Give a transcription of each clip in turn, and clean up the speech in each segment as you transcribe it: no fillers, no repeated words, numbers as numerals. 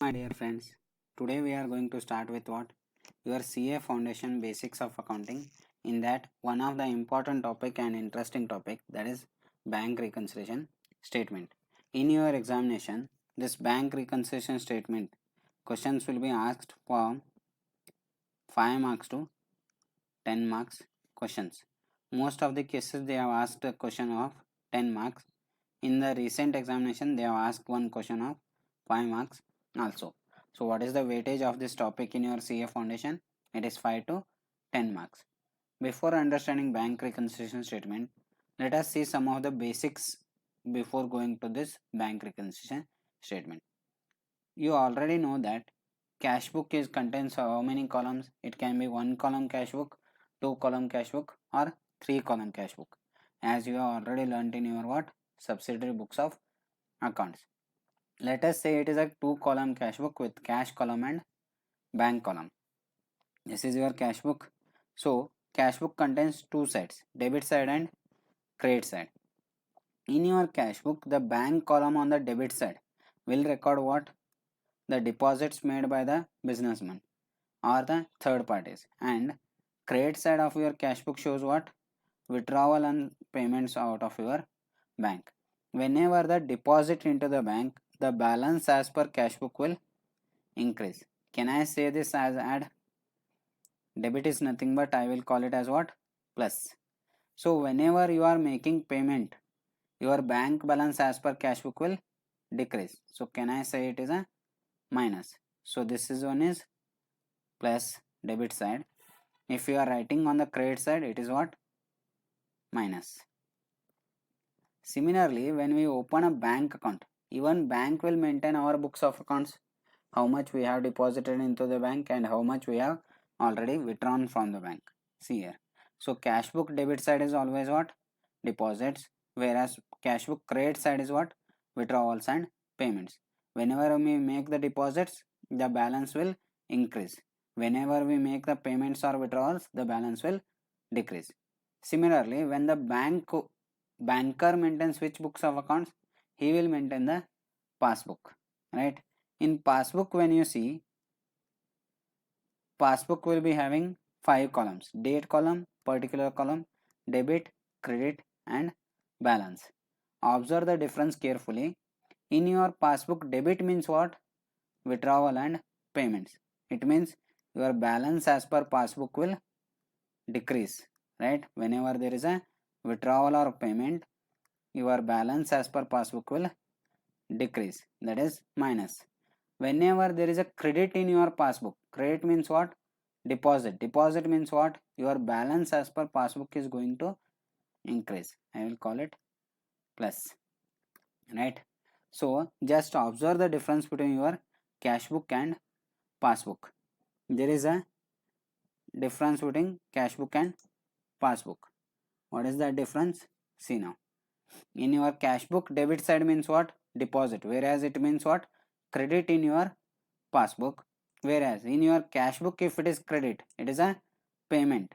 My dear friends, today we are going to start with what? Your CA Foundation Basics of Accounting. In that, one of the important topic and interesting topic, that is bank reconciliation statement. In your examination, this bank reconciliation statement questions will be asked for 5 marks to 10 marks questions. Most of the cases they have asked a question of 10 marks. In the recent examination, they have asked one question of 5 marks also. So, what is the weightage of this topic in your CA foundation? It is 5 to 10 marks. Before understanding bank reconciliation statement, let us see some of the basics before going to this bank reconciliation statement. You already know that cash book is contains how many columns? It can be one column cash book, two column cash book, or three column cash book. As you have already learnt in your what? Subsidiary books of accounts. Let us say it is a two column cash book with cash column and bank column. This is your cash book. So cash book contains two sides, debit side and credit side. In your cash book, the bank column on the debit side will record what? The deposits made by the businessman or the third parties, and credit side of your cash book shows what? Withdrawal and payments out of your bank. Whenever the deposit into the bank, the balance as per cash book will increase. Can I say this as add? Debit is nothing but I will call it as what? Plus. So whenever you are making payment, your bank balance as per cash book will decrease. So can I say it is a minus? So this is one is plus debit side. If you are writing on the credit side, it is what? Minus. Similarly, when we open a bank account, even bank will maintain our books of accounts, how much we have deposited into the bank and how much we have already withdrawn from the bank. See here. So cash book debit side is always what? Deposits, whereas cash book credit side is what? Withdrawals and payments. Whenever we make the deposits, the balance will increase. Whenever we make the payments or withdrawals, the balance will decrease. Similarly, when the banker maintains which books of accounts, he will maintain the passbook, right? In passbook, when you see, passbook will be having 5 columns: date column, particular column, debit, credit and balance. Observe the difference carefully. In your passbook, debit means what? Withdrawal and payments. It means your balance as per passbook will decrease, right? Whenever there is a withdrawal or payment, your balance as per passbook will decrease, that is minus. Whenever there is a credit in your passbook, credit means what? Deposit means what? Your balance as per passbook is going to increase. I will call it plus, right? So just observe the difference between your cash book and passbook. There is a difference between cash book and passbook. What is that difference? See now. In your cash book, debit side means what? Deposit, whereas it means what? Credit in your passbook. Whereas in your cash book, if it is credit, it is a payment,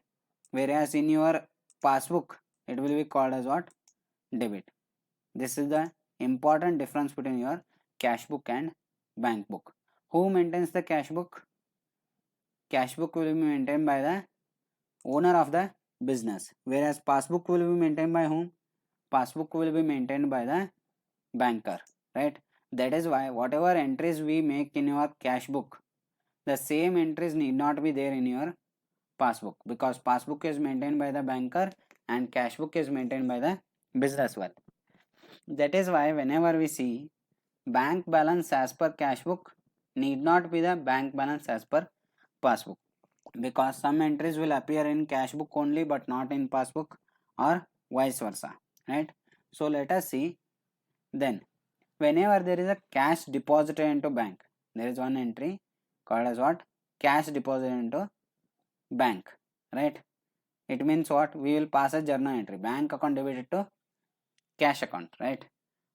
whereas in your passbook it will be called as what? Debit. This is the important difference between your cash book and bank book. Who maintains the cash book? Cash book will be maintained by the owner of the business, whereas passbook will be maintained by whom? Passbook will be maintained by the banker, right? That is why whatever entries we make in your cash book, the same entries need not be there in your passbook, because passbook is maintained by the banker and cash book is maintained by the business one. That is why whenever we see bank balance as per cash book need not be the bank balance as per passbook, because some entries will appear in cash book only but not in passbook, or vice versa, right? So let us see. Then whenever there is a cash deposited into bank, there is one entry called as what? Cash deposited into bank, right? It means what? We will pass a journal entry, bank account debited to cash account, right?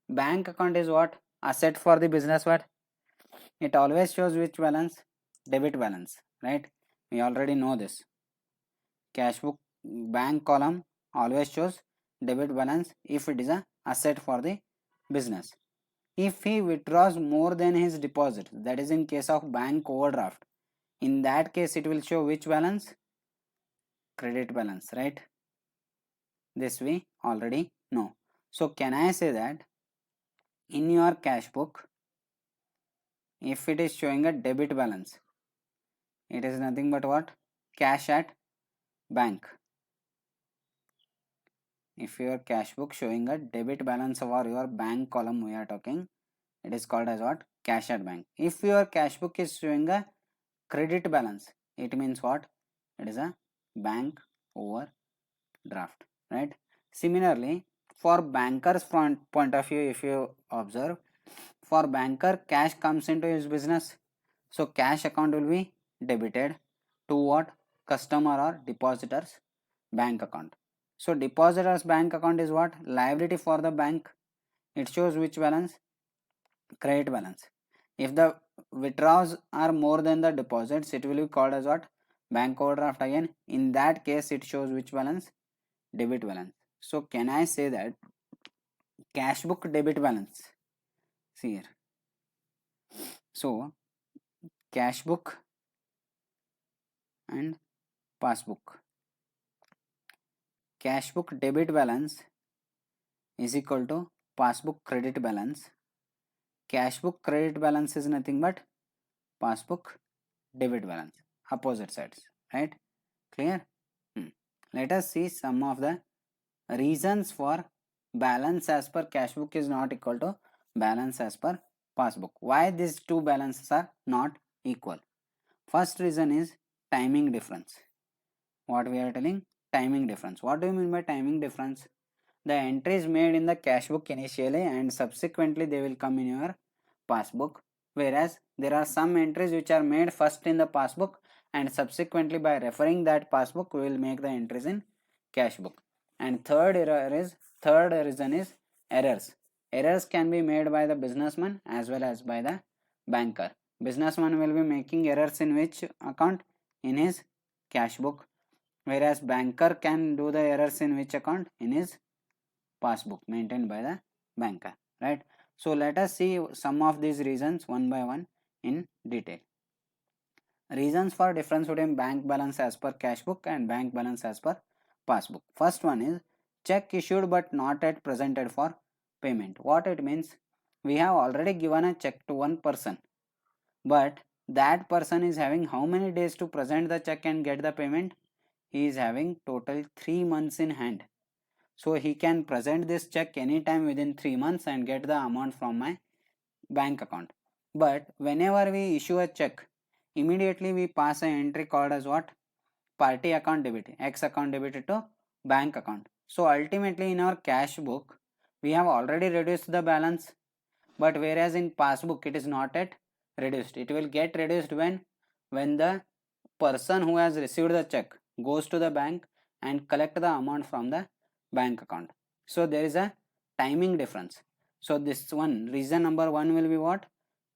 Bank account is what? Asset for the business. What? It always shows which balance? Debit balance, right? We already know this. Cash book bank column always shows debit balance if it is a asset for the business. If he withdraws more than his deposit, that is in case of bank overdraft, in that case it will show which balance? Credit balance, right? This we already know. So can I say that in your cash book, if it is showing a debit balance, it is nothing but what? Cash at bank. If your cash book showing a debit balance or your bank column we are talking, it is called as what? Cash at bank. If your cash book is showing a credit balance, it means what? It is a bank overdraft, right? Similarly, for bankers point of view, if you observe, for banker cash comes into his business, so cash account will be debited to what? Customer or depositor's bank account. So depositor's bank account is what? Liability for the bank. It shows which balance? Credit balance. If the withdrawals are more than the deposits, it will be called as what? Bank overdraft again. In that case, it shows which balance? Debit balance. So can I say that cash book debit balance? See here. So cash book and passbook. Cash book debit balance is equal to passbook credit balance. Cash book credit balance is nothing but passbook debit balance. Opposite sides, right? Clear? Let us see some of the reasons for balance as per cash book is not equal to balance as per passbook. Why these two balances are not equal? First reason is timing difference. What we are telling? Timing difference. What do you mean by timing difference? The entries made in the cash book initially and subsequently they will come in your passbook, whereas there are some entries which are made first in the passbook and subsequently by referring that passbook we will make the entries in cash book. And third reason is errors. Errors can be made by the businessman as well as by the banker. Businessman will be making errors in which account? In his cash book, whereas banker can do the errors in which account? In his passbook maintained by the banker, right? So let us see some of these reasons one by one in detail. Reasons for difference between bank balance as per cash book and bank balance as per passbook. First one is check issued but not yet presented for payment. What it means? We have already given a check to one person, but that person is having how many days to present the check and get the payment? He is having total 3 months in hand. So he can present this check anytime within 3 months and get the amount from my bank account. But whenever we issue a check, immediately we pass an entry called as what? Party account debit, X account debited to bank account. So ultimately in our cash book, we have already reduced the balance, but whereas in passbook it is not yet reduced. It will get reduced when the person who has received the check goes to the bank and collect the amount from the bank account. So there is a timing difference. So this one, reason number one will be what?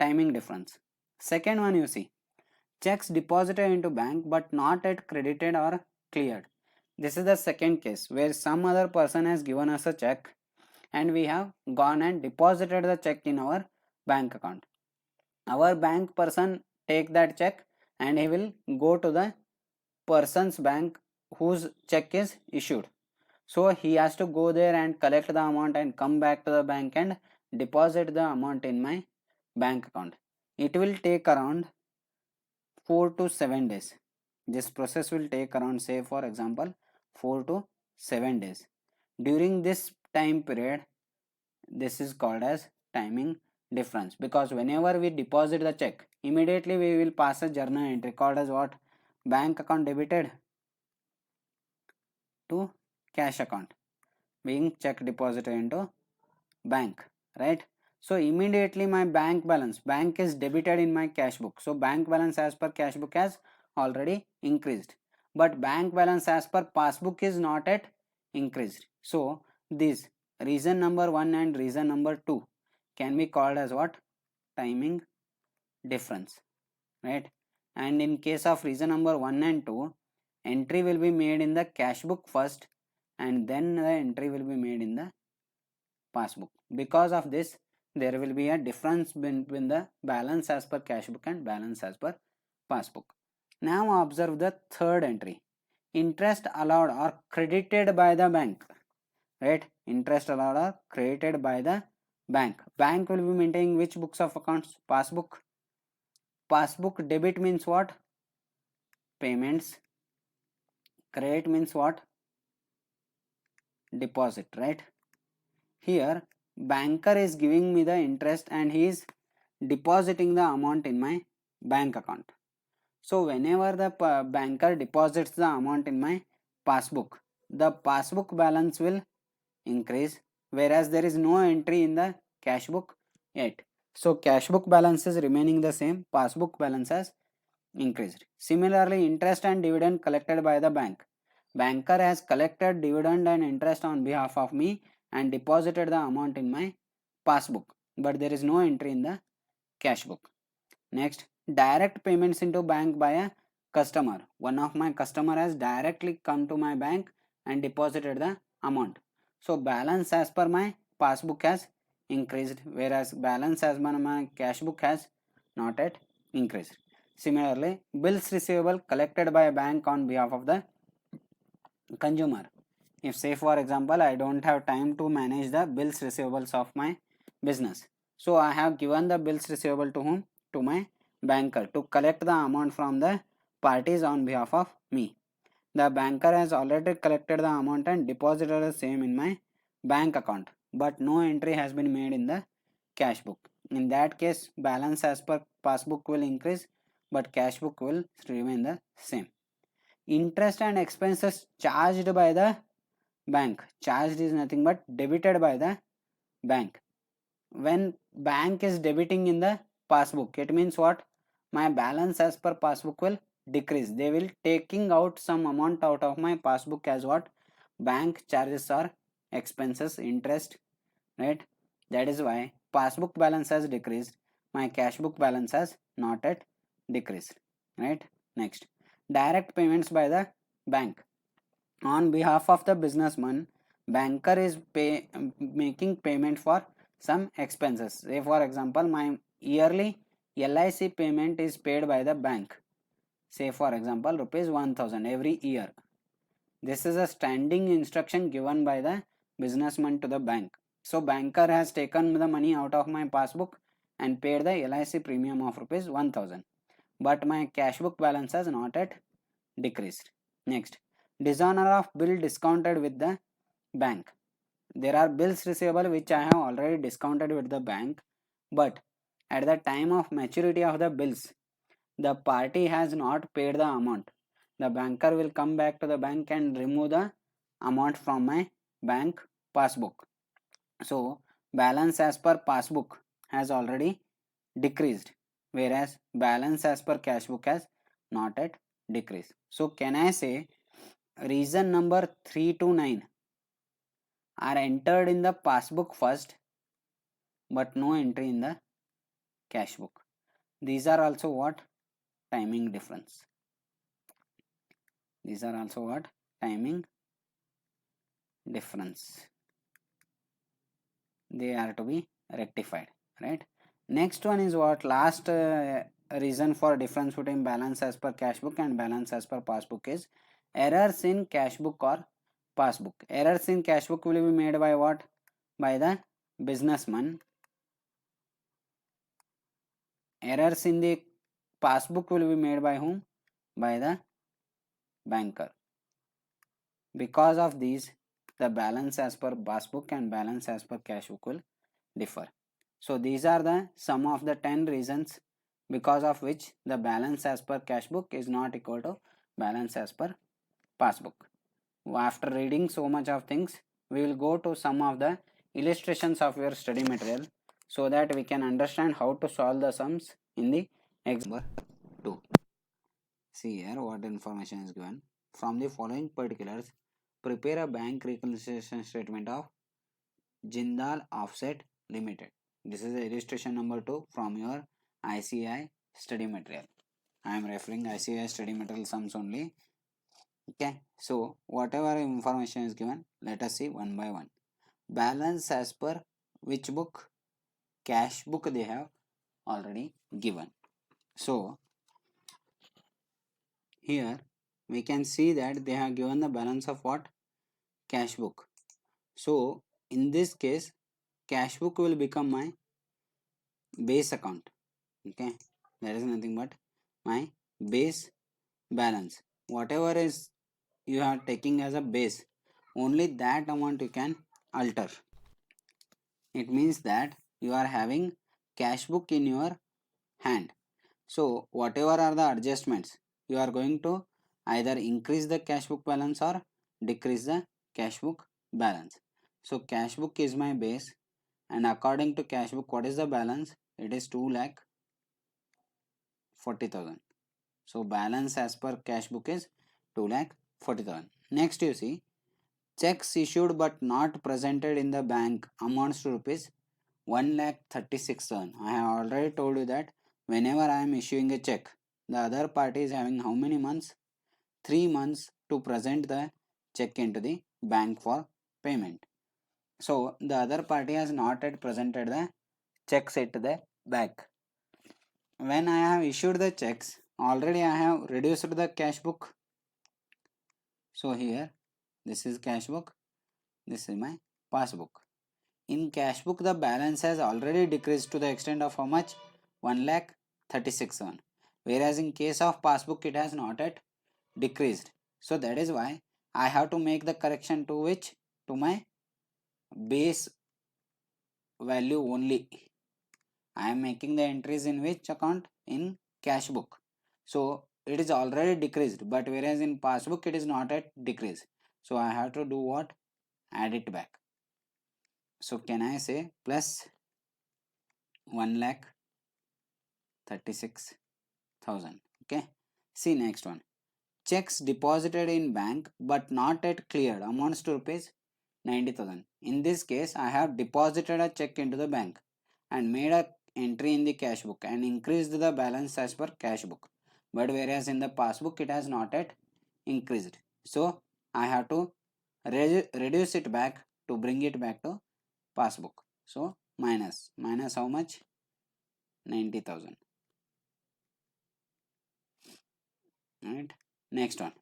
Timing difference. Second one, you see, checks deposited into bank but not yet credited or cleared. This is the second case where some other person has given us a check and we have gone and deposited the check in our bank account. Our bank person take that check and he will go to the person's bank whose check is issued. So he has to go there and collect the amount and come back to the bank and deposit the amount in my bank account. It will take around 4 to 7 days. This process will take around, say for example, 4 to 7 days. During this time period, this is called as timing difference, because whenever we deposit the check, immediately we will pass a journal entry called as what? Bank account debited to cash account, being check deposited into bank, right? So immediately my bank is debited in my cash book. So bank balance as per cash book has already increased, but bank balance as per passbook is not yet increased. So this reason number one and reason number two can be called as what? Timing difference, right? And in case of reason number one and two, entry will be made in the cash book first and then the entry will be made in the passbook. Because of this, there will be a difference between the balance as per cash book and balance as per passbook. Now observe the third entry. Interest allowed or credited by the bank. Right? Interest allowed or credited by the bank. Bank will be maintaining which books of accounts? Passbook. Passbook debit means what? Payments. Credit means what? Deposit, right? Here banker is giving me the interest and he is depositing the amount in my bank account. So whenever the banker deposits the amount in my passbook, the passbook balance will increase, whereas there is no entry in the cash book yet. So cash book balance is remaining the same, passbook balance has increased. Similarly, interest and dividend collected by the bank. Banker has collected dividend and interest on behalf of me and deposited the amount in my passbook, but there is no entry in the cash book. Next, direct payments into bank by a customer. One of my customer has directly come to my bank and deposited the amount. So balance as per my passbook has increased, whereas balance as per my cash book has not yet increased. Similarly, bills receivable collected by a bank on behalf of the consumer. If say for example I don't have time to manage the bills receivables of my business, so I have given the bills receivable to whom? To my banker to collect the amount from the parties on behalf of me. The banker has already collected the amount and deposited the same in my bank account, but no entry has been made in the cash book. In that case, balance as per passbook will increase, but cash book will remain the same. Interest and expenses charged by the bank. Charged is nothing but debited by the bank. When bank is debiting in the passbook, it means what? My balance as per passbook will decrease. They will taking out some amount out of my passbook as what? Bank charges or expenses, interest, right? That is why passbook balance has decreased. My cash book balance has not yet decreased, right? Next, direct payments by the bank. On behalf of the businessman, banker is making payment for some expenses. Say for example, my yearly LIC payment is paid by the bank. Say for example, rupees 1000 every year. This is a standing instruction given by the businessman to the bank. So banker has taken the money out of my passbook and paid the LIC premium of rupees 1000. But my cash book balance has not yet decreased. Next, dishonor of bill discounted with the bank. There are bills receivable which I have already discounted with the bank, but at the time of maturity of the bills, the party has not paid the amount. The banker will come back to the bank and remove the amount from my bank passbook. So balance as per passbook has already decreased, whereas balance as per cash book has not yet decreased. So can I say reason number 3 to 9 are entered in the passbook first but no entry in the cash book? These are also what? Timing difference. These are also what? Timing difference. They are to be rectified, right? Next one is what? Last reason for difference between balance as per cash book and balance as per passbook is errors in cash book or passbook. Errors in cash book will be made by what? By the businessman. Errors in the passbook will be made by whom? By the banker. Because of these, the balance as per passbook and balance as per cash book will differ. So these are the some of the 10 reasons because of which the balance as per cash book is not equal to balance as per passbook. After reading so much of things, we will go to some of the illustrations of your study material so that we can understand how to solve the sums in the exam 2. See here what information is given. From the following particulars, prepare a bank reconciliation statement of Jindal Offset Limited. This is the illustration number 2 from your ICI study material. I am referring ICI study material sums only. Okay, so whatever information is given, let us see one by one. Balance as per which book? cash book they have already given. So here we can see that they have given the balance of what? Cash book. So in this case, cash book will become my base account. Okay, that is nothing but my base balance. Whatever is you are taking as a base, only that amount you can alter. It means that you are having cash book in your hand. So whatever are the adjustments, you are going to either increase the cash book balance or decrease the cash book balance. So cash book is my base, and according to cash book, what is the balance? It is 2,40,000. So balance as per cash book is 2,40,000. Next you see, checks issued but not presented in the bank amounts to rupees 1,36,000. I have already told you that whenever I am issuing a check, the other party is having how many months? 3 months to present the check into the bank for payment. So the other party has not yet presented the checks at the bank. When I have issued the checks, already I have reduced the cash book. So here, this is cash book, this is my passbook. In cash book, the balance has already decreased to the extent of how much? 1,36,000. Whereas in case of passbook, it has not yet decreased. So that is why I have to make the correction to which? To my base value only. I am making the entries in which account? In cash book. So it is already decreased, but whereas in passbook it is not yet decreased. So I have to do what? Add it back. So can I say plus 1,36,000? Okay. See next one. Checks deposited in bank but not yet cleared amounts to rupees 90,000. In this case, I have deposited a check into the bank and made a entry in the cash book and increased the balance as per cash book. But whereas in the passbook, it has not yet increased. So I have to reduce it back to bring it back to passbook. So minus how much? 90,000. Right. Next one.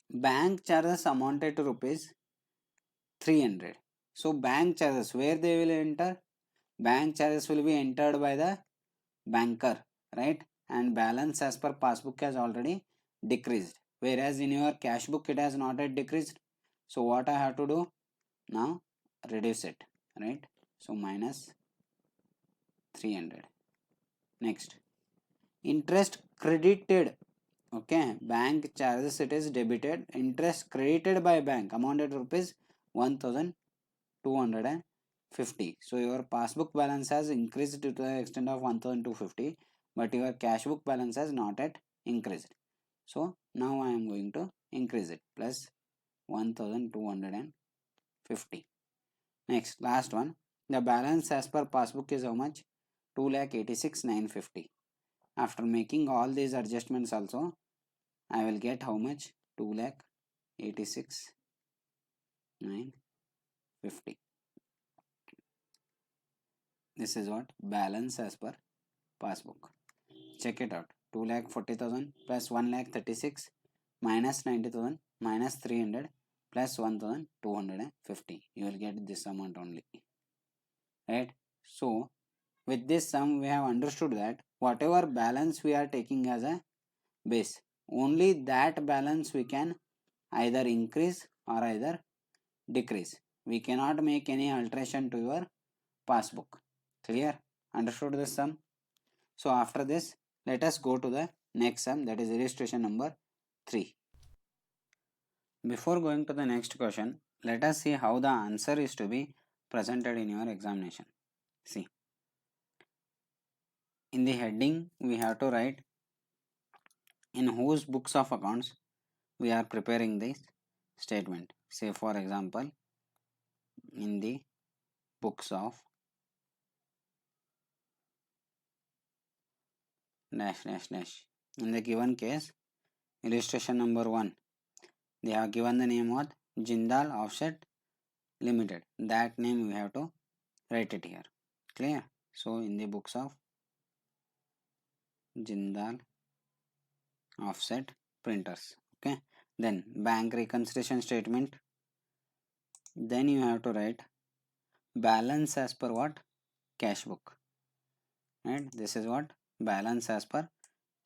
Bank charges amounted to rupees 300. So bank charges, where they will enter? Bank charges will be entered by the banker, right? And balance as per passbook has already decreased. Whereas in your cash book it has not yet decreased. So what I have to do? Now reduce it, right? So minus 300. Next, interest credited. Okay, bank charges it is debited. Interest credited by bank amounted to rupees 1,250. So your passbook balance has increased to the extent of 1,250, but your cash book balance has not yet increased. So now I am going to increase it plus 1,250. Next, last one. The balance as per passbook is how much? 2,86,950. After making all these adjustments also, I will get how much? 2,86,950. This is what balance as per passbook. Check it out. 2,40,000 plus 1,36,000 minus 90,000 minus 300 plus 1,250. You will get this amount only. Right? So with this sum we have understood that whatever balance we are taking as a base, only that balance we can either increase or either decrease. We cannot make any alteration to your passbook. Clear? Understood this sum? So after this, let us go to the next sum, that is illustration number 3. Before going to the next question, let us see how the answer is to be presented in your examination. See, in the heading we have to write in whose books of accounts we are preparing this statement. Say for example, in the books of dash dash dash. In the given case, illustration number 1, they have given the name of Jindal Offset Limited. That name we have to write it here. Clear? So in the books of Jindal offset printers. Okay, then bank reconciliation statement. Then you have to write balance as per what? Cash book. Right, this is what? Balance as per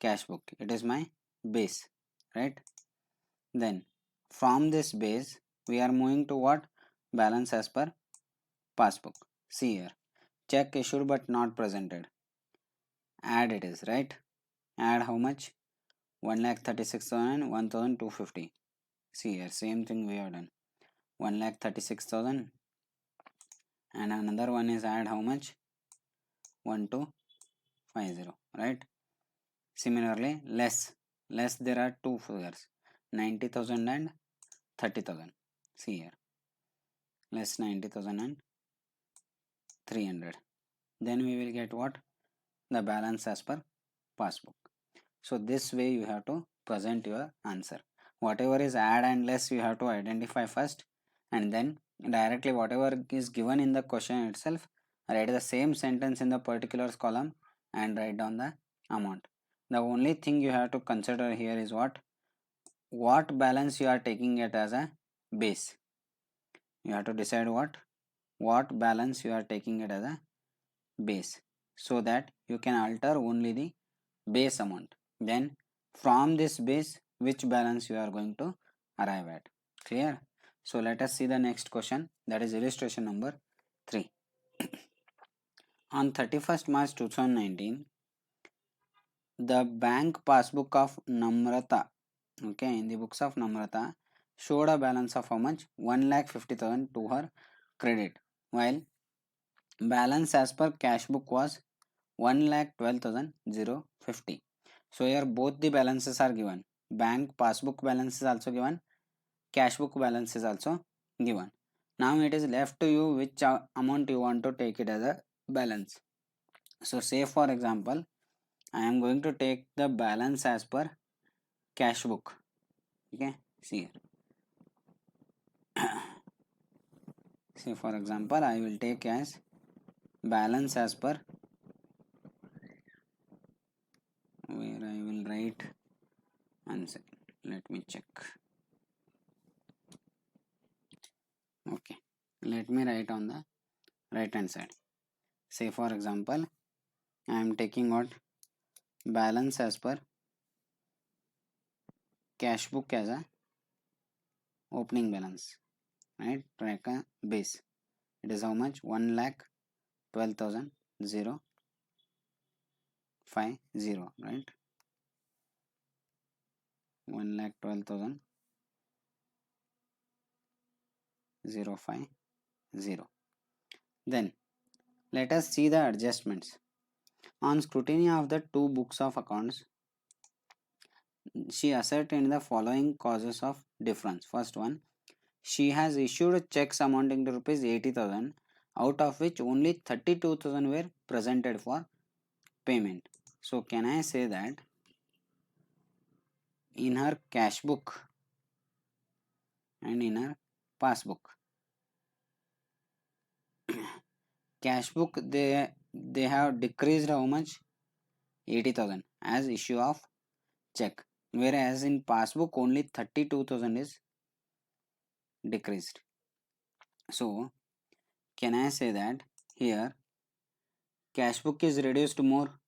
cash book. It is my base. Right, then from this base we are moving to what? Balance as per passbook. See here, check issued but not presented. Add it is, right? Add how much? 1,36,000, 1,250. See here, same thing we have done. 1,36,000 and another one is add how much? 1,250, right? Similarly, less there are two figures, 90,000 and 30,000. See here, less 90,000 and 300. Then we will get what? The balance as per passbook. So this way you have to present your answer. Whatever is add and less you have to identify first, and then directly whatever is given in the question itself, write the same sentence in the particulars column and write down the amount. The only thing you have to consider here is what balance you are taking it as a base. You have to decide what balance you are taking it as a base, so that you can alter only the base amount. Then from this base which balance you are going to arrive at. Clear? So let us see the next question, that is illustration number 3. On 31st March 2019, the bank passbook of Namrata, okay, in the books of Namrata, showed a balance of how much? 1,50,000 to her credit, while balance as per cash book was 1,12,050. So here both the balances are given. Bank passbook balance is also given. Cash book balance is also given. Now it is left to you which amount you want to take it as a balance. So say for example, I am going to take the balance as per cash book. Okay, see here. Say for example, I will take as balance as per, where I will write, one second, let me check. Okay, let me write on the right hand side. Say for example, I am taking what? Balance as per cash book as a opening balance, right? Like a base. It is how much? 1,12,050, right? 1,12,050. Then let us see the adjustments. On scrutiny of the two books of accounts, she ascertained the following causes of difference. First one, she has issued checks amounting to rupees 80,000, out of which only 32,000 were presented for payment. So can I say that in her cash book and in her passbook, cash book they have decreased how much? 80,000 as issue of check, whereas in passbook only 32,000 is decreased. So can I say that here cash book is reduced more,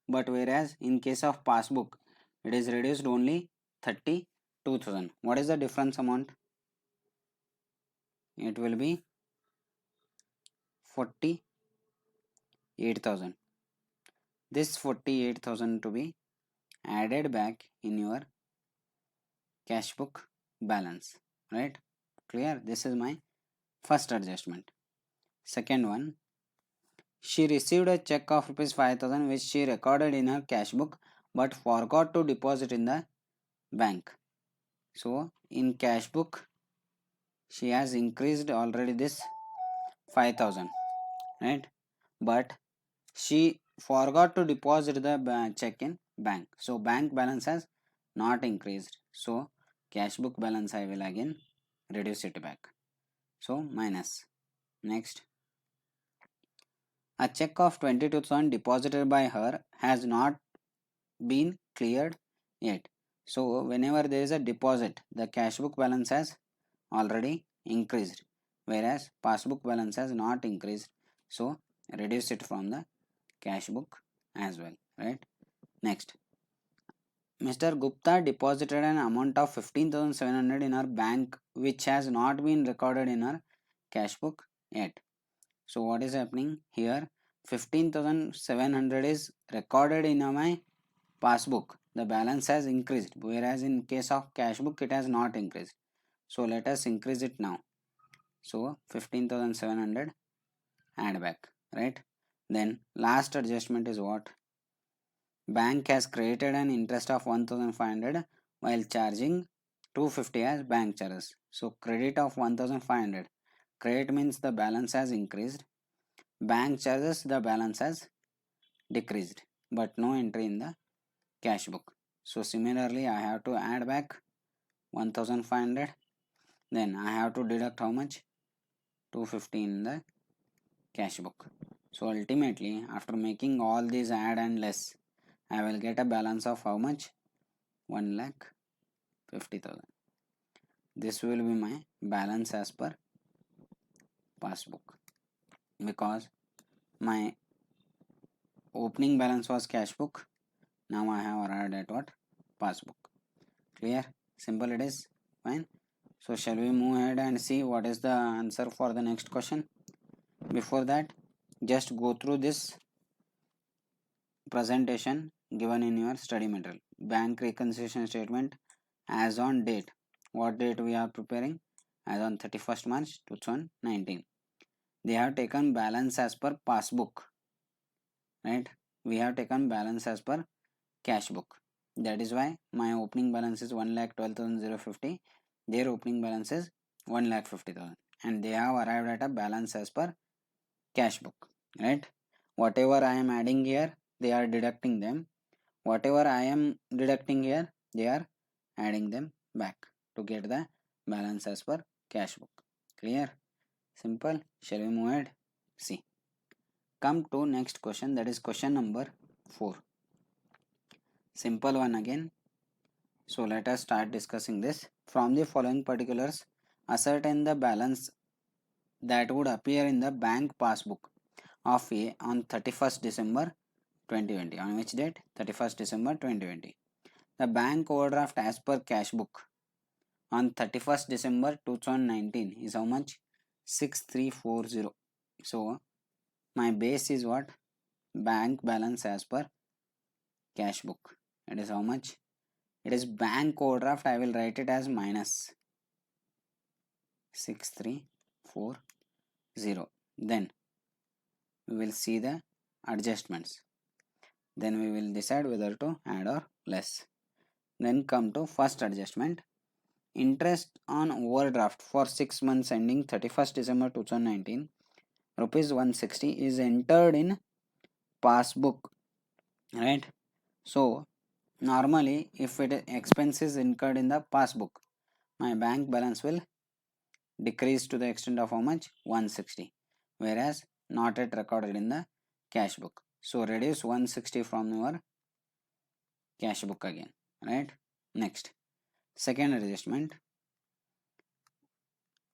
but whereas in case of passbook it is reduced only 32,000. What is the difference amount? It will be 48,000. This 48,000 to be added back in your cash book balance, right? Clear? This is my first adjustment. Second one, she received a check of rupees 5,000 which she recorded in her cash book but forgot to deposit in the bank. So in cash book she has increased already this 5,000, right? But she forgot to deposit the check in bank. So bank balance has not increased. So cash book balance I will again reduce it back. So minus. Next, A check of 22,000 deposited by her has not been cleared yet. So whenever there is a deposit, the cash book balance has already increased, whereas passbook balance has not increased. So reduce it from the cash book as well, right? Next, Mr. Gupta deposited an amount of 15,700 in her bank which has not been recorded in her cash book yet. So what is happening here? 15,700 is recorded in my passbook. The balance has increased, whereas in case of cash book it has not increased. So let us increase it now. So 15,700 add back, right? Then last adjustment is what? Bank has created an interest of 1,500 while charging 250 as bank charges. So credit of 1,500. Credit means the balance has increased. Bank charges, the balance has decreased, but no entry in the cash book. So similarly I have to add back 1,500. Then I have to deduct how much? 250 in the cash book. So ultimately after making all these add and less, I will get a balance of how much? 1,50,000. This will be my balance as per passbook, because my opening balance was cash book. Now I have arrived at what? Passbook. Clear? Simple it is. Fine. So shall we move ahead and see what is the answer for the next question? Before that, just go through this presentation given in your study material. Bank reconciliation statement as on date. What date we are preparing? As on 31st March 2019. They have taken balance as per passbook, right? We have taken balance as per cash book. That is why my opening balance is 1,12,050. Their opening balance is 1,50,000, and they have arrived at a balance as per cash book, right? Whatever I am adding here, they are deducting them. Whatever I am deducting here, they are adding them back to get the balance as per cash book. Clear? Simple. Shall we move ahead? See. Come to next question, that is question number 4. Simple one again. So let us start discussing this. From the following particulars, ascertain the balance that would appear in the bank passbook of A on 31st December 2020. On which date? 31st December 2020. The bank overdraft as per cash book on 31st December 2019 is how much? 6340. So my base is what? Bank balance as per cash book. It is how much? It is bank overdraft. I will write it as minus 6340. Then we will see the adjustments. Then we will decide whether to add or less. Then come to first adjustment. Interest on overdraft for 6 months ending 31st December 2019 rupees 160 is entered in passbook, right? So normally if it expense is incurred in the passbook, my bank balance will decrease to the extent of how much? 160, whereas not yet recorded in the cash book. So reduce 160 from your cash book again, right? Next, second adjustment.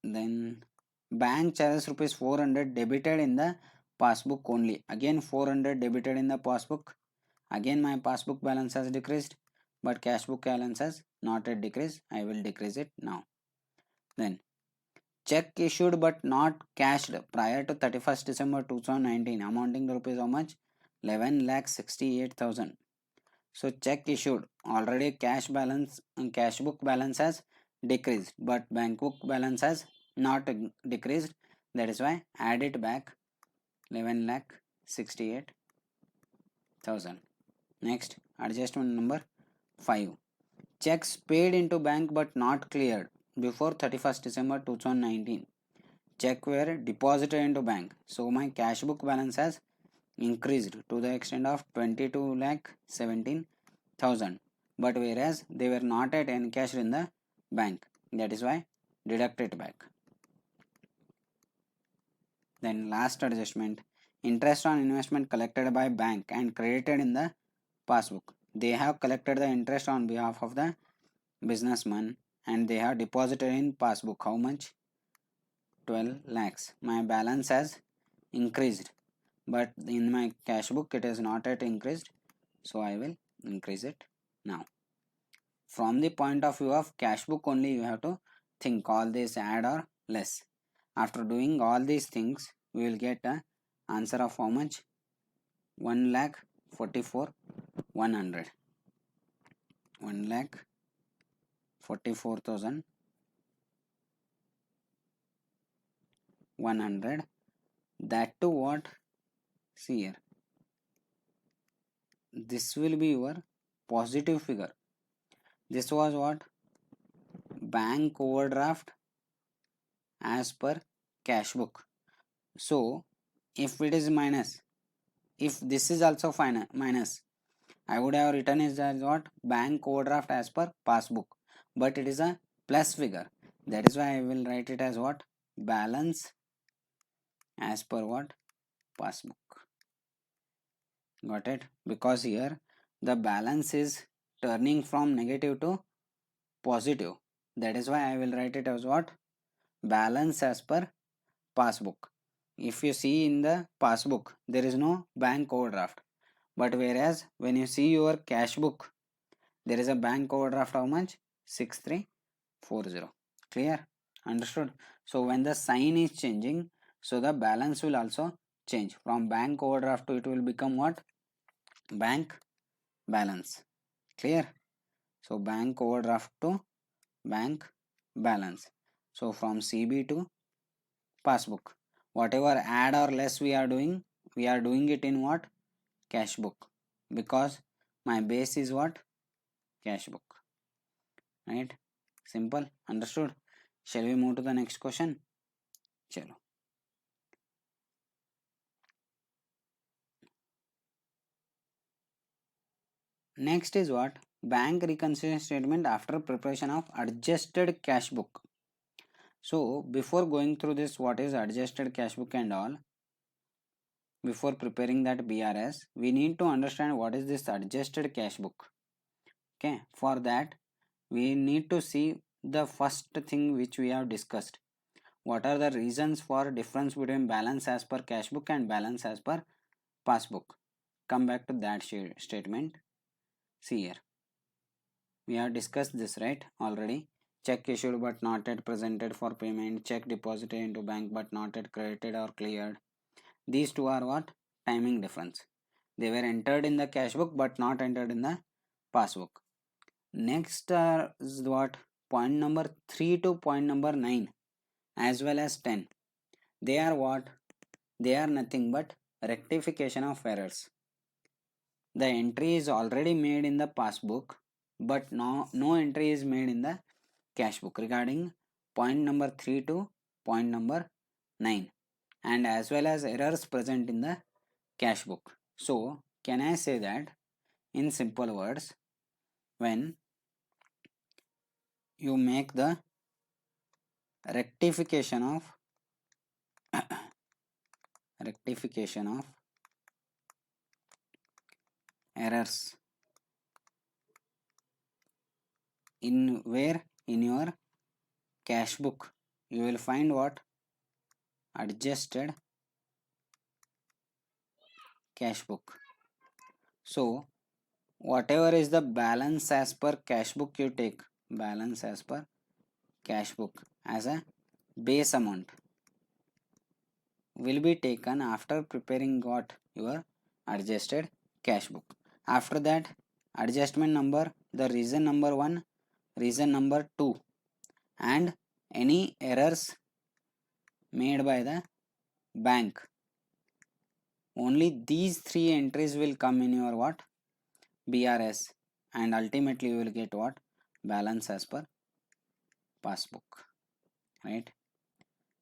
Then bank charges rupees 400 debited in the passbook only. Again 400 debited in the passbook. Again my passbook balance has decreased, but cash book balance has not yet decreased. I will decrease it now. Then check issued but not cashed prior to 31st December 2019 amounting to rupees how much? 11,68,000. So check issued, already cash balance and cash book balance has decreased, but bank book balance has not decreased. That is why add it back 11,68,000. Next, adjustment number 5. Checks paid into bank but not cleared before 31st December 2019. Check were deposited into bank. So my cash book balance has increased to the extent of 22,17,000, but whereas they were not at encashed in the bank. That is why deduct it back. Then last adjustment, interest on investment collected by bank and credited in the passbook. They have collected the interest on behalf of the businessman and they have deposited in passbook. How much? 12 lakhs. My balance has increased, but in my cash book it is not yet increased, so I will increase it now. From the point of view of cash book only, you have to think all this add or less. After doing all these things, we will get a answer of how much? 1 lakh 44 100. 1 lakh 44,100. That to what? See here. This will be your positive figure. This was what? Bank overdraft as per cash book. So if it is minus, if this is also minus, I would have written it as what? Bank overdraft as per passbook, but it is a plus figure. That is why I will write it as what? Balance as per what? Passbook. Got it? Because here the balance is turning from negative to positive. That is why I will write it as what? Balance as per passbook. If you see in the passbook, there is no bank overdraft. But whereas when you see your cash book, there is a bank overdraft how much? 6340. Clear? Understood? So when the sign is changing, so the balance will also change. From bank overdraft to it will become what? Bank balance. Clear? So bank overdraft to bank balance. So from CB to passbook. Whatever add or less we are doing it in what? Cash book. Because my base is what? Cash book. Right? Simple. Understood? Shall we move to the next question? Chalo. Next is what? Bank reconciliation statement after preparation of adjusted cash book. So before going through this, what is adjusted cash book and all, before preparing that BRS, we need to understand what is this adjusted cash book. Okay, for that we need to see the first thing which we have discussed. What are the reasons for difference between balance as per cash book and balance as per passbook? Come back to that statement. See here. We have discussed this, right? Already. Check issued but not yet presented for payment. Check deposited into bank but not yet credited or cleared. These two are what? Timing difference. They were entered in the cash book but not entered in the passbook. Next is what? Point number 3 to point number 9 as well as 10. They are what? They are nothing but rectification of errors. The entry is already made in the passbook, but no entry is made in the cash book regarding point number 3 to point number 9 and as well as errors present in the cash book. So can I say that in simple words, when you make the rectification of rectification of errors in where in your cash book, you will find what? Adjusted cash book. So whatever is the balance as per cash book, you take balance as per cash book as a base amount will be taken after preparing what? Your adjusted cash book. After that, adjustment number, the reason number 1, reason number 2 and any errors made by the bank, only these 3 entries will come in your what? BRS, and ultimately you will get what? Balance as per passbook. Right?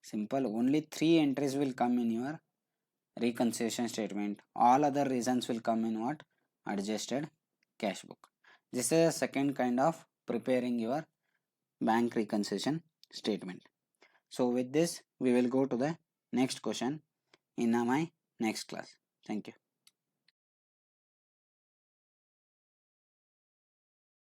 Simple. Only 3 entries will come in your reconciliation statement. All other reasons will come in what? Adjusted cash book. This is a second kind of preparing your bank reconciliation statement. So with this we will go to the next question in my next class. Thank you.